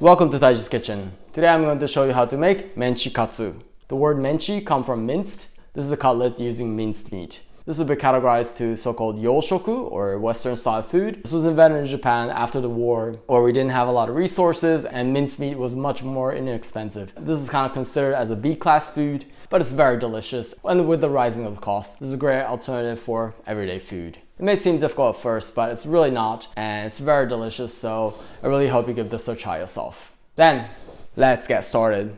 Welcome to Taiji's Kitchen. Today I'm going to show you how to make Menchi Katsu. The word menchi comes from minced. This is a cutlet using minced meat. This will be categorized to so-called yoshoku, or Western style food. This was invented in Japan after the war, where we didn't have a lot of resources and minced meat was much more inexpensive. This is kind of considered as a B-class food, but it's very delicious. And with the rising of the cost, this is a great alternative for everyday food. It may seem difficult at first, but it's really not, and it's very delicious, so I really hope you give this a try yourself. Then, let's get started.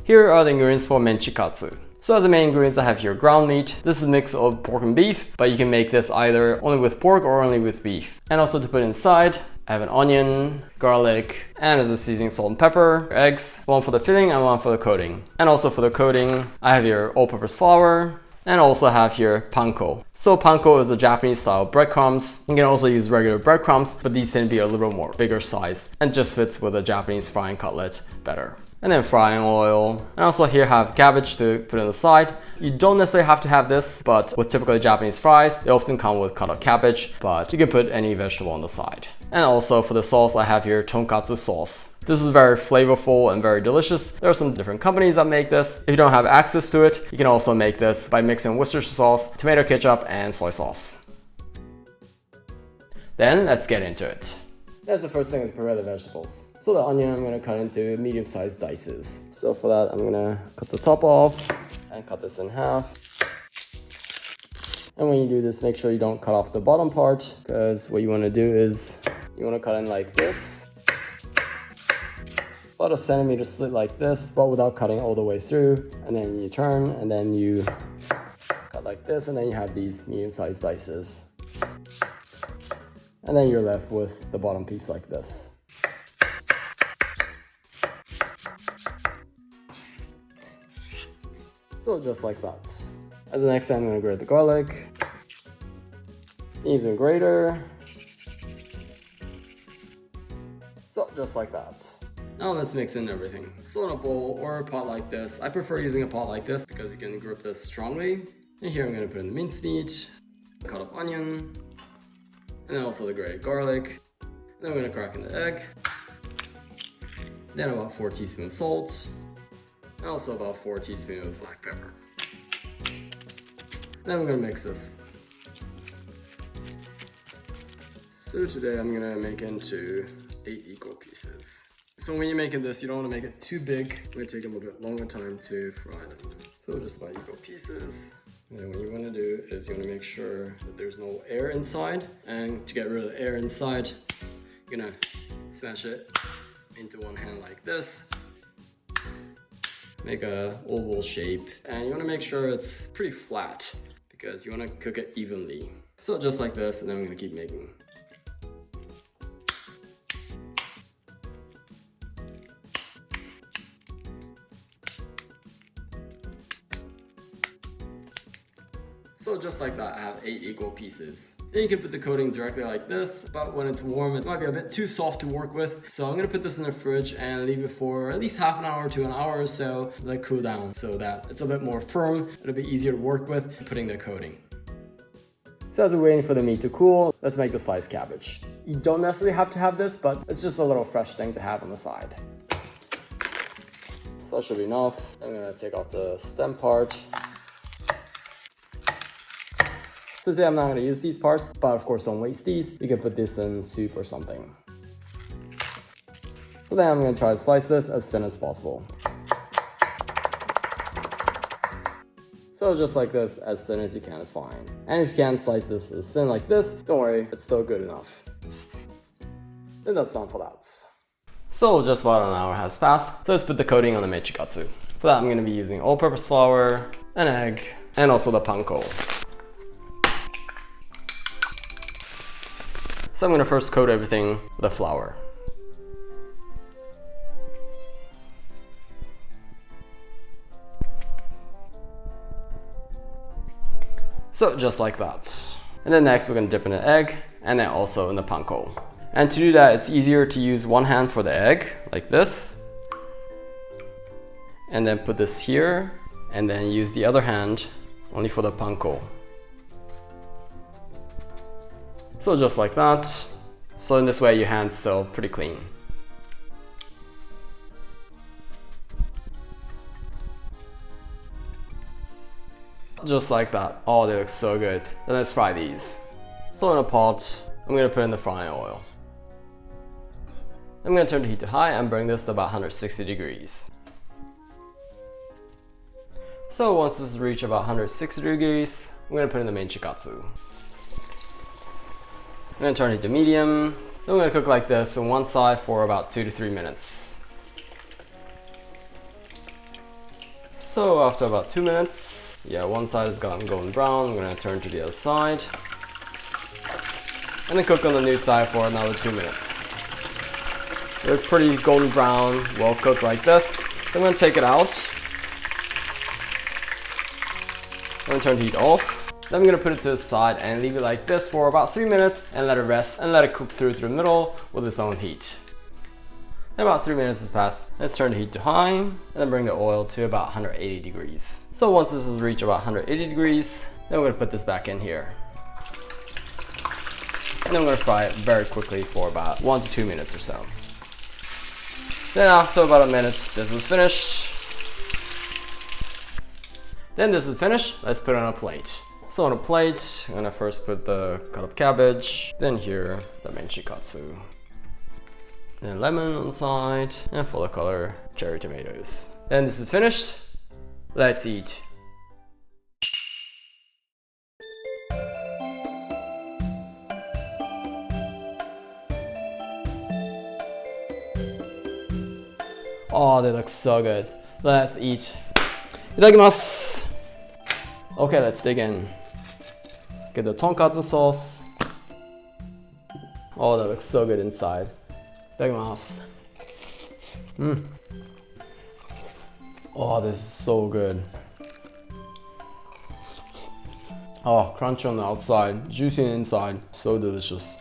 Here are the ingredients for Menchi Katsu. So as the main ingredients, I have here ground meat. This is a mix of pork and beef, but you can make this either only with pork or only with beef. And also to put inside, I have an onion, garlic, and as a seasoning, salt and pepper, eggs, one for the filling and one for the coating. And also for the coating, I have here all-purpose flour, and also have here panko. So panko is a Japanese style breadcrumbs. You can also use regular breadcrumbs, but these tend to be a little more bigger size and just fits with a Japanese frying cutlet better. And then frying oil. And also here I have cabbage to put on the side. You don't necessarily have to have this, but with typically Japanese fries, they often come with cut up cabbage, but you can put any vegetable on the side. And also for the sauce, I have here Tonkatsu sauce. This is very flavorful and very delicious. There are some different companies that make this. If you don't have access to it, you can also make this by mixing Worcestershire sauce, tomato ketchup, and soy sauce. Then let's get into it. That's the first thing, is prepare the vegetables. So the onion I'm going to cut into medium-sized dices. So for that, I'm going to cut the top off and cut this in half. And when you do this, make sure you don't cut off the bottom part, because what you want to do is you want to cut in like this. About a centimeter slit like this, but without cutting all the way through. And then you turn, and then you cut like this, and then you have these medium-sized dices. And then you're left with the bottom piece like this. So just like that. As the next thing, I'm going to grate the garlic. Using a grater. So just like that. Now let's mix in everything. So in a bowl or a pot like this, I prefer using a pot like this because you can grip this strongly. And here I'm going to put in the minced meat, cut up onion, and then also the grated garlic. And then we're going to crack in the egg. Then about 4 teaspoons salt. And also about 4 teaspoons of black pepper. Then we're going to mix this. So today I'm going to make into 8 equal pieces. So when you're making this, you don't want to make it too big. It's going to take a little bit longer time to fry them. So just about equal pieces. And then what you want to do is you want to make sure that there's no air inside. And to get rid of the air inside, you're going to smash it into one hand like this. Make a oval shape, and you want to make sure it's pretty flat because you want to cook it evenly. So just like this, and then I'm going to keep making. So just like that, I have 8 equal pieces. Then you can put the coating directly like this, but when it's warm, it might be a bit too soft to work with. So I'm gonna put this in the fridge and leave it for at least half an hour to an hour or so, let it cool down so that it's a bit more firm. It'll be easier to work with putting the coating. So as we're waiting for the meat to cool, let's make the sliced cabbage. You don't necessarily have to have this, but it's just a little fresh thing to have on the side. So that should be enough. I'm gonna take off the stem part. So today I'm not going to use these parts, but of course don't waste these. You can put this in soup or something. So then I'm going to try to slice this as thin as possible. So just like this, as thin as you can is fine. And if you can slice this as thin like this, don't worry, it's still good enough. Then that's done for that. So just about an hour has passed, so let's put the coating on the Menchi Katsu. For that I'm going to be using all-purpose flour, an egg, and also the panko. So I'm going to first coat everything with the flour. So just like that. And then next we're going to dip in an egg and then also in the panko. And to do that, it's easier to use one hand for the egg, like this. And then put this here. and then use the other hand only for the panko. So just like that. So in this way your hand's still pretty clean. Just like that. Oh, they look so good. Then let's fry these. So in a pot, I'm gonna put in the frying oil. I'm gonna turn the heat to high and bring this to about 160 degrees. So once this reaches about 160 degrees, I'm gonna put in the Menchi Katsu. I'm gonna turn it to medium. Then we're gonna cook like this on one side for about 2 to 3 minutes. So after about 2 minutes, yeah, one side has gotten golden brown. I'm gonna turn to the other side. And then cook on the new side for another 2 minutes. They're pretty golden brown, well cooked like this. So I'm gonna take it out. I'm gonna turn the heat off. Then I'm gonna put it to the side and leave it like this for about 3 minutes and let it rest and let it cook through to the middle with its own heat. Then about 3 minutes has passed. Let's turn the heat to high and then bring the oil to about 180 degrees. So once this has reached about 180 degrees, then we're gonna put this back in here. And then we're gonna fry it very quickly for about 1 to 2 minutes or so. Then after about a minute, this is finished. Then this is finished, let's put it on a plate. So on a plate, I'm gonna first put the cut up cabbage, then here, the Menchi Katsu. Then lemon on the side, and full of color, cherry tomatoes. Then this is finished, let's eat. Oh, they look so good. Let's eat. Itadakimasu! Okay, let's dig in. Get the Tonkatsu sauce. Oh, that looks so good inside. Itadakimasu. Oh, this is so good. Oh, crunchy on the outside, juicy on the inside, so delicious.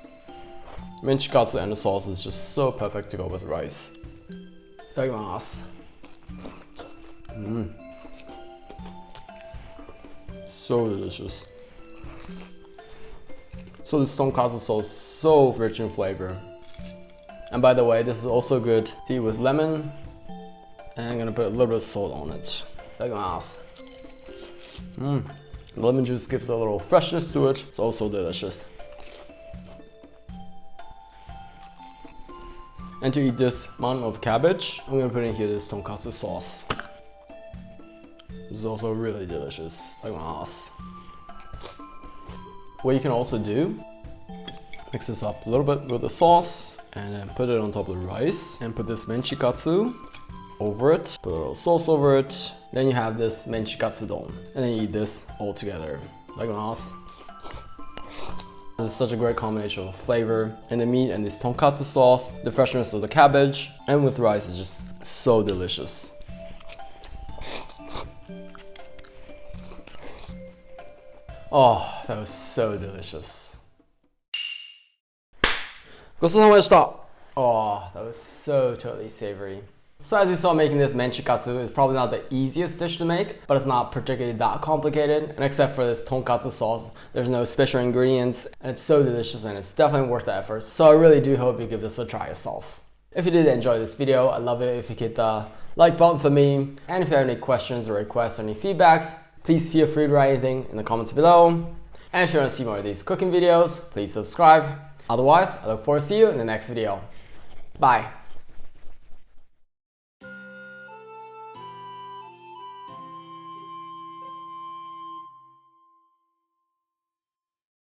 Menchi Katsu and the sauce is just so perfect to go with rice. Itadakimasu. So delicious. So this Tonkatsu sauce is so rich in flavor. And by the way, this is also good to eat with lemon. And I'm gonna put a little bit of salt on it. Itadakimasu. Lemon juice gives a little freshness to it. It's also delicious. And to eat this amount of cabbage, I'm gonna put in here this Tonkatsu sauce. This is also really delicious. Itadakimasu. What you can also do, mix this up a little bit with the sauce and then put it on top of the rice and put this Menchi Katsu over it, put a little sauce over it. Then you have this Menchi Katsu don and then you eat this all together. Itadakimasu. This is such a great combination of flavor and the meat and this Tonkatsu sauce, the freshness of the cabbage, and with rice is just so delicious. Oh, that was so delicious. ごちそうさまでした. Oh, that was so totally savory. So as you saw, making this Menchi Katsu is probably not the easiest dish to make, but it's not particularly that complicated. And except for this Tonkatsu sauce, there's no special ingredients, and it's so delicious and it's definitely worth the effort. So I really do hope you give this a try yourself. If you did enjoy this video, I'd love it if you hit the like button for me. And if you have any questions or requests or any feedbacks, please feel free to write anything in the comments below. And if you want to see more of these cooking videos, please subscribe. Otherwise, I look forward to see you in the next video. Bye.